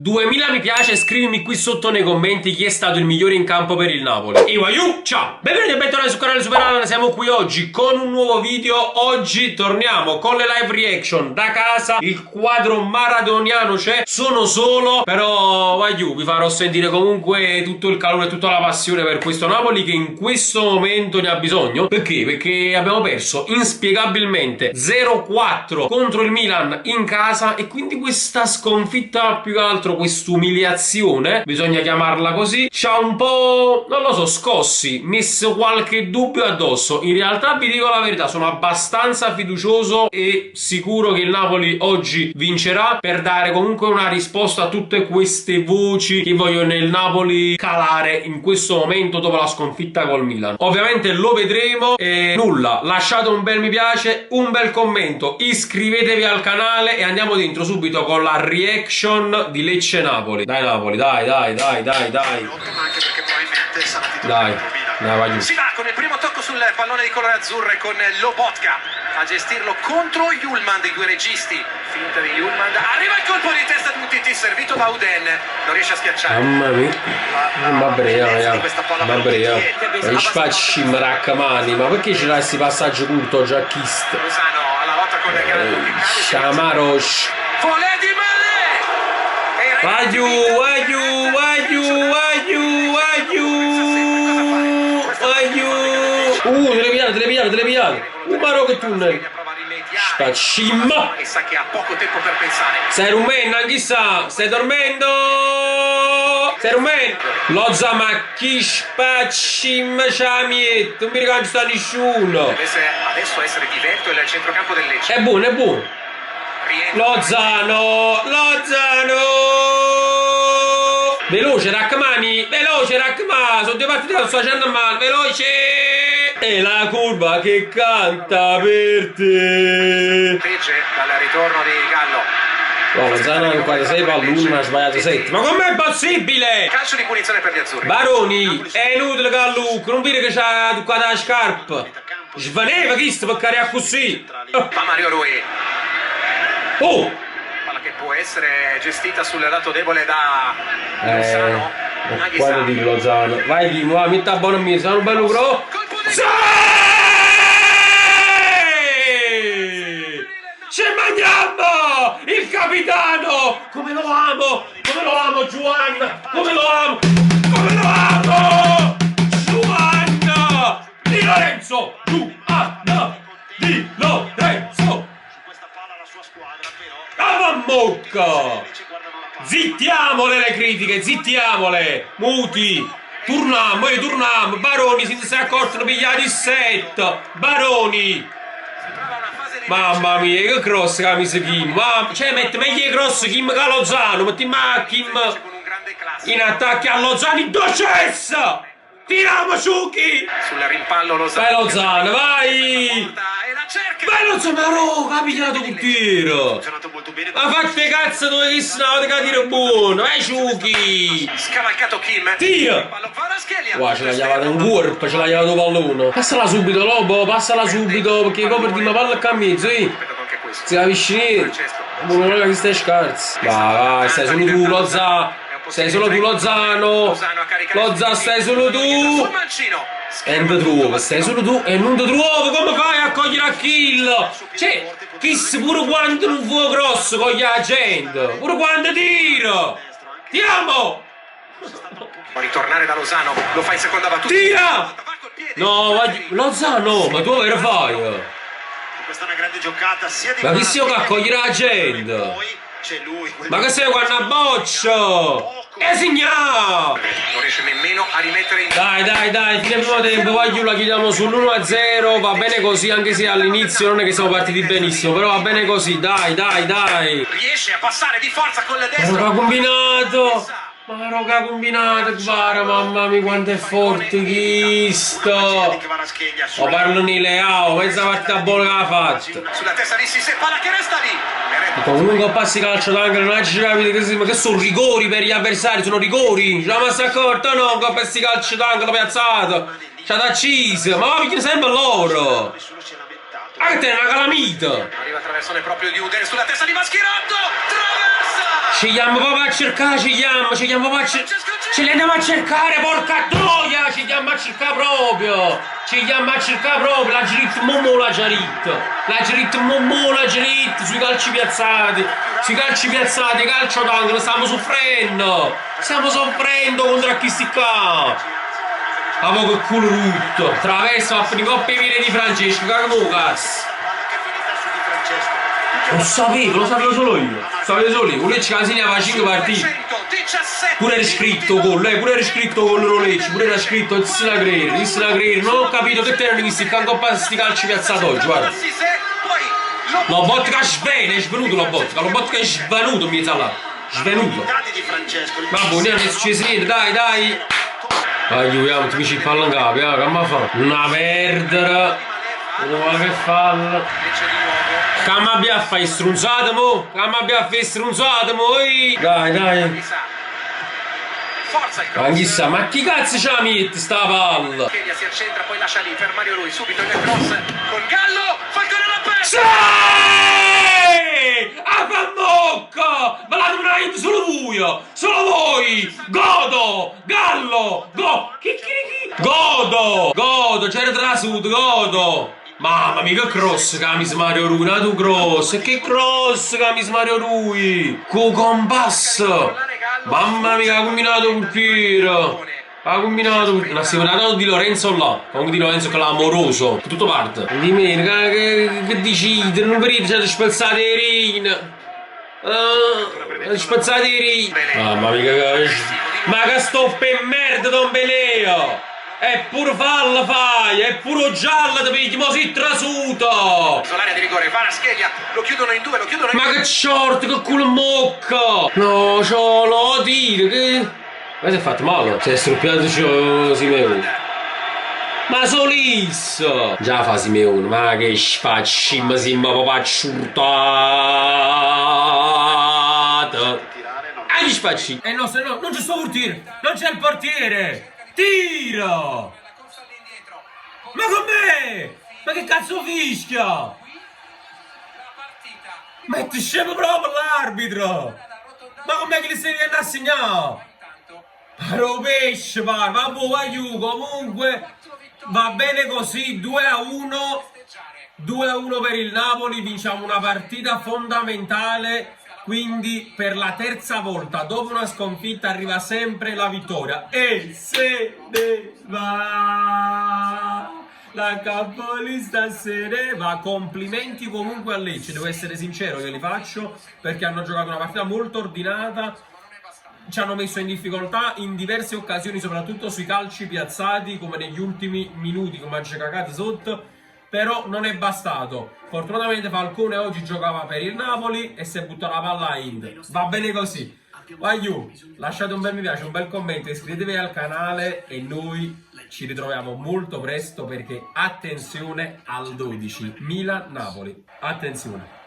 2000 mi piace, scrivimi qui sotto nei commenti chi è stato il migliore in campo per il Napoli. Iwaiu, ciao! Benvenuti e bentornati sul canale Super. Siamo qui oggi con un nuovo video. Oggi torniamo con le live reaction da casa. Il quadro maradoniano c'è, sono solo, però Iwaiu, vi farò sentire comunque tutto il calore e tutta la passione per questo Napoli che in questo momento ne ha bisogno. Perché? Perché abbiamo perso inspiegabilmente 0-4 contro il Milan in casa e quindi questa sconfitta, più che altro quest'umiliazione, bisogna chiamarla così, ci ha un po', non lo so, scossi, messo qualche dubbio addosso. In realtà vi dico la verità, sono abbastanza fiducioso e sicuro che il Napoli oggi vincerà, per dare comunque una risposta a tutte queste voci che vogliono il Napoli calare in questo momento dopo la sconfitta col Milan. Ovviamente lo vedremo e nulla, lasciate un bel mi piace, un bel commento, iscrivetevi al canale e andiamo dentro subito con la reaction di Lecce Napoli. Dai Napoli, dai. Anche perché probabilmente sarà titolare contro Milan. Vai giù. Si va con il primo tocco sul pallone di colore azzurro e con Lobotka a gestirlo contro Hjulmand, i due registi. Finta di Hjulmand, arriva il colpo di testa di un TT servito da Uden, non riesce a schiacciare. Mamma mia, ma brea, ma spacci maraccamani, ma perché ce l'hai questi passaggi curto già chist? Lozano alla lotta con Gallo che cade. Shamarosh. Volè di Male! Vai giù. Delle pigliate. Maro che tunnel. Spacimma. E sa che ha poco tempo per pensare. Stai rumendo, chissà, stai dormendo? Stai rumendo? Lozza, ma chi spacimma c'amietto? Non mi ricordo sta nessuno. Deve adesso essere diverto il centrocampo del Lecce. È buono. Lozano. Veloce, Rachmani, sono due partite che sto facendo male, veloce! E la curva che canta per te! Fece dal ritorno di Gallo. No, Lozano ha 46 palloni, ha sbagliato 7. Ma com'è possibile? Calcio di punizione per gli azzurri. Baroni, è inutile Galluc, non vede che c'ha toccata la scarpa. Svaneva questo per caricare così. Va Mario Rui. Oh! Palla che può essere gestita sul lato debole da Lozano. Quando di Lozano. Vai Dimo, va, metti a buono a me, sono un bello grosso. Sì! Ci mangiamo! Il capitano! Come lo amo! Giovanna! Come lo amo! Giovanna! Di Lorenzo! Di Lorenzo! Mocca! Zittiamole le critiche, muti! Turniamo! Baroni, si è accorto di pigliare il set! Baroni! Mamma mia, che cross che ha messo Kim! Cioè, mette meglio i cross Kim che a Lozano! Metti ma Kim in attacchi a Lozano in docessa! Tiriamo Ciucchi! Sul rimpallo Lozano! Vai Lozano, vai! Vai Lozano, ha pigliato un tiro! Ma fate cazzo dove che stavo che tiro buono! Vai Ciucchi! Scavalcato Kim! Tira! Qua ce l'ha chiamato un corpo, ce l'ha chiamato pallone! Passala subito Lobo, perché poi perdi una palla a cammino, sì! Si avvicini! Non è che stai scarsi! Vai, stai solo tu Lozano! Stai solo tu Lozano! Lozano, stai solo tu! E non ti trovo, stai solo tu e non ti trovo, come fai a cogliere a kill? Cioè, chissà pure quando non fu grosso coglie la gente, pure quando tira! Tiriamo! Può ritornare da Lozano, lo fa in seconda battuta. Tira! No, Lozano, ma tu che fai? Questa è una grande giocata sia di ma chi sia che a cogliere la gente? Ma che sei quando a boccia? E signà! Non riesce nemmeno a rimettere in... Dai, fine primo tempo, voglio la chiudiamo sull'1-0, va bene così, anche se all'inizio non è che siamo partiti benissimo, però va bene così, dai! Riesce a passare di forza con la destra! Ma roga combinato, guarda, mamma mia quanto è forte questo! Ma parlo di Leao, mezza partita buona che ha fatto! Sulla testa di Sisse, palla che resta lì! Comunque passi calcio d'angolo, non hai capito ma che sono rigori per gli avversari, sono rigori! Ci ma si accorto no, che passi calcio d'angolo piazzato! C'ha da accisa, ma va sempre loro! Anche te è una calamita! Arriva attraversone proprio di Uden sulla testa di Maschirotto! Traversa! Ci andiamo proprio a cercare, ci andiamo proprio a cercare. Ce li andiamo a cercare, porca troia! Ci andiamo a cercare proprio! Ci andiamo a cercare proprio! La Girit Momo la Girit! La Girit Momo la Girit! Sui calci piazzati! Sui calci piazzati, calcio d'angolo, stiamo soffrendo! Stiamo soffrendo contro questi qua! Ma poco il culo rutto! Traverso a finire coppie piene di Francesco, cagmucas! Lo sapevo solo io! Sapete solo io! Lecce che segnava 5 partite! Pure era scritto gol, pure era scritto gol Lecce, pure era scritto Issina non ho capito che tenere visto il campo a sti calci piazzati oggi, guarda! Lobotka è svenuto Lobotka è svenuto mi sa là! Svenuto! Vabbè, non è successo niente, dai! Aiutiamo, ti dici il palla in capo, che mi fa? Una perdere! Guarda che falla! Che mi abbia a fare strunzate mo? Dai! Forza il cross. Ma chissà, ma chi cazzo ce la mette sta palla? Kedia si accentra, poi lascia lì per Mario Rui, subito il cross con Gallo, Falcone all'aperto! Sì! A Famocco! Ma la dovrei solo voi! Godo! Gallo! Chi? Godo! C'era tra sud, Godo! Mamma mia, che cross che ha messo Mario Rui, ma tu cross! Che cross che ha messo Mario Rui! Con compasso! Mamma mia, ha combinato il portiere! Una seminata di Lorenzo là, comunque di Lorenzo clamoroso, tutto parte. Di me, che decide, non vedete, c'è spezzate le rine. Spezzate le rine. Mamma mia, ma che stoffa e merda, Don Beleo! È pure fallo fai, è pure giallo, ti pigli, ma sei trasuto! L'area di rigore, Kvaratskhelia, lo chiudono in due, Ma che short, che culo mocca! No, lo tiro, che... Ma si è fatto male? Si è struppiato Simeone. Ma solisso! Già fa Simeone, ma che spacci, ma si ma papà ciurtato! Ah, gli spacci! No, non c'è sto portiere! Non c'è il portiere! Tiro! Ma com'è? Ma che cazzo fischia? Ma è scemo proprio l'arbitro! Ma com'è che li stai andando a segnare? Pesce, vabbè, comunque va bene così, 2-1 per il Napoli, vinciamo una partita fondamentale, quindi per la terza volta dopo una sconfitta arriva sempre la vittoria e se ne va, la capolista se ne va. Complimenti comunque a Lecce, devo essere sincero che li faccio perché hanno giocato una partita molto ordinata. Ci hanno messo in difficoltà in diverse occasioni, soprattutto sui calci piazzati, come negli ultimi minuti, come ci cagate sotto, però non è bastato. Fortunatamente Falcone oggi giocava per il Napoli e si è buttato la palla in. Va bene così. Vai, lasciate un bel mi piace, un bel commento, iscrivetevi al canale e noi ci ritroviamo molto presto perché attenzione al 12 Milan-Napoli. Attenzione.